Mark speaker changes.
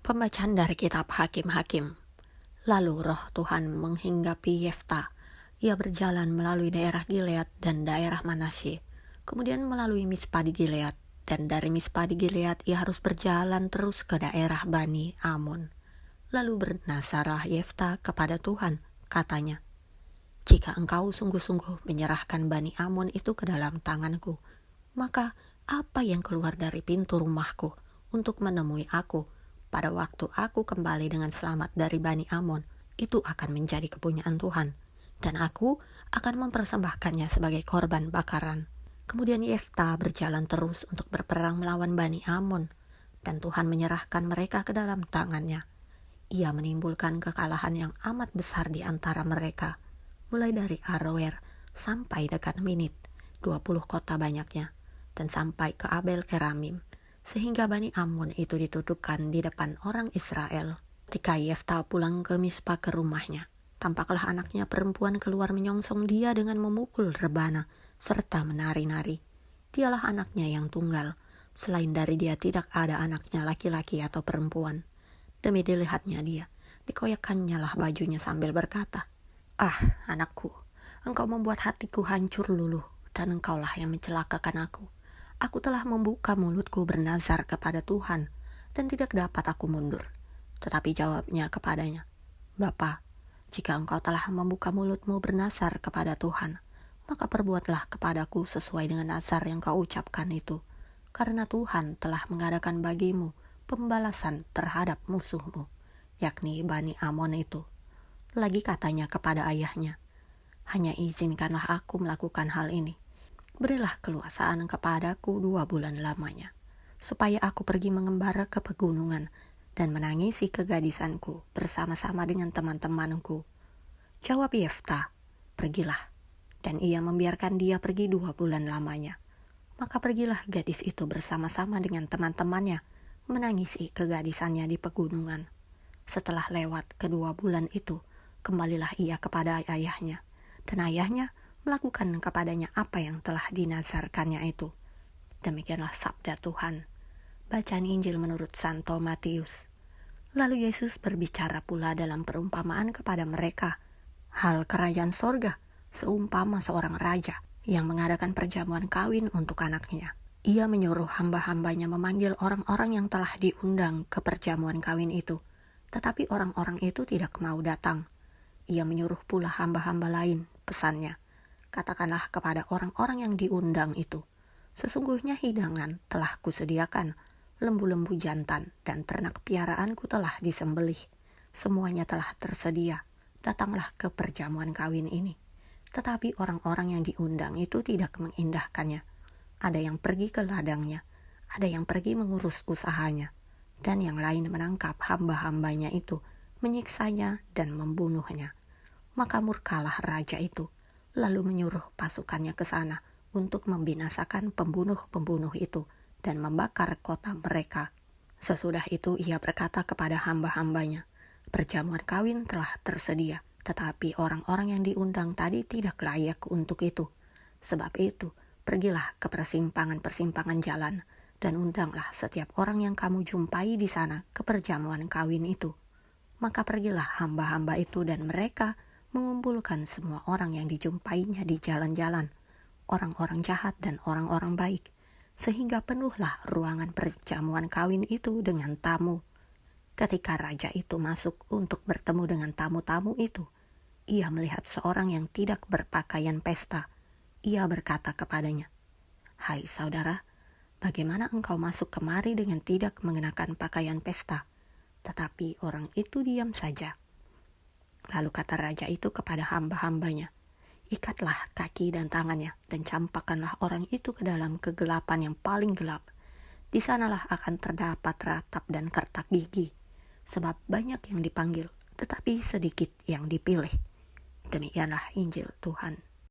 Speaker 1: Pembacaan dari kitab Hakim-Hakim. Lalu roh Tuhan menghinggapi Yefta. Ia berjalan melalui daerah Gilead dan daerah Manasye, kemudian melalui Mispa di Gilead, dan dari Mispa di Gilead ia harus berjalan terus ke daerah Bani Amon. Lalu bernazarlah Yefta kepada Tuhan, katanya, "Jika engkau sungguh-sungguh menyerahkan Bani Amon itu ke dalam tanganku, maka apa yang keluar dari pintu rumahku untuk menemui aku pada waktu aku kembali dengan selamat dari Bani Amon, itu akan menjadi kepunyaan Tuhan, dan aku akan mempersembahkannya sebagai korban bakaran." Kemudian Yefta berjalan terus untuk berperang melawan Bani Amon, dan Tuhan menyerahkan mereka ke dalam tangannya. Ia menimbulkan kekalahan yang amat besar di antara mereka, mulai dari Aroer sampai dekat Minit, 20 kota banyaknya, dan sampai ke Abel Keramim, sehingga Bani Amon itu ditundukkan di depan orang Israel. Ketika Yefta pulang ke Mispa ke rumahnya, tampaklah anaknya perempuan keluar menyongsong dia dengan memukul rebana serta menari-nari. Dialah anaknya yang tunggal, selain dari dia tidak ada anaknya laki-laki atau perempuan. Demi dilihatnya dia, dikoyakkannya lah bajunya sambil berkata, "Ah, anakku, engkau membuat hatiku hancur luluh, dan engkaulah yang mencelakakan aku. Aku telah membuka mulutku bernazar kepada Tuhan, dan tidak dapat aku mundur." Tetapi jawabnya kepadanya, "Bapa, jika engkau telah membuka mulutmu bernazar kepada Tuhan, maka perbuatlah kepadaku sesuai dengan nazar yang kau ucapkan itu, karena Tuhan telah mengadakan bagimu pembalasan terhadap musuhmu, yakni Bani Amon itu." Lagi katanya kepada ayahnya, "Hanya izinkanlah aku melakukan hal ini. Berilah keluasaan kepadaku 2 bulan lamanya, supaya aku pergi mengembara ke pegunungan dan menangisi kegadisanku bersama-sama dengan teman-temanku." Jawab Yefta, "Pergilah." Dan ia membiarkan dia pergi 2 bulan lamanya. Maka pergilah gadis itu bersama-sama dengan teman-temannya menangisi kegadisannya di pegunungan. Setelah lewat kedua bulan itu, kembalilah ia kepada ayahnya, dan ayahnya melakukan kepadanya apa yang telah dinazarkannya itu. Demikianlah sabda Tuhan. Bacaan Injil menurut Santo Matius. Lalu Yesus berbicara pula dalam perumpamaan kepada mereka, hal kerajaan sorga seumpama seorang raja yang mengadakan perjamuan kawin untuk anaknya. Ia menyuruh hamba-hambanya memanggil orang-orang yang telah diundang ke perjamuan kawin itu, tetapi orang-orang itu tidak mau datang. Ia menyuruh pula hamba-hamba lain, pesannya, "Katakanlah kepada orang-orang yang diundang itu, sesungguhnya hidangan telah kusediakan, lembu-lembu jantan dan ternak piaraanku telah disembelih. Semuanya telah tersedia, datanglah ke perjamuan kawin ini." Tetapi orang-orang yang diundang itu tidak mengindahkannya. Ada yang pergi ke ladangnya, ada yang pergi mengurus usahanya, dan yang lain menangkap hamba-hambanya itu, menyiksanya dan membunuhnya. Maka murkalah raja itu, lalu menyuruh pasukannya ke sana untuk membinasakan pembunuh-pembunuh itu dan membakar kota mereka. Sesudah itu ia berkata kepada hamba-hambanya, "Perjamuan kawin telah tersedia, tetapi orang-orang yang diundang tadi tidak layak untuk itu. Sebab itu, pergilah ke persimpangan-persimpangan jalan, dan undanglah setiap orang yang kamu jumpai di sana ke perjamuan kawin itu." Maka pergilah hamba-hamba itu, dan mereka mengumpulkan semua orang yang dijumpainya di jalan-jalan, orang-orang jahat dan orang-orang baik, sehingga penuhlah ruangan perjamuan kawin itu dengan tamu. Ketika raja itu masuk untuk bertemu dengan tamu-tamu itu, ia melihat seorang yang tidak berpakaian pesta. Ia berkata kepadanya, "Hai saudara, bagaimana engkau masuk kemari dengan tidak mengenakan pakaian pesta?" Tetapi orang itu diam saja. Lalu kata raja itu kepada hamba-hambanya, "Ikatlah kaki dan tangannya, dan campakkanlah orang itu ke dalam kegelapan yang paling gelap. Di sanalah akan terdapat ratap dan kertak gigi, sebab banyak yang dipanggil, tetapi sedikit yang dipilih." Demikianlah Injil Tuhan.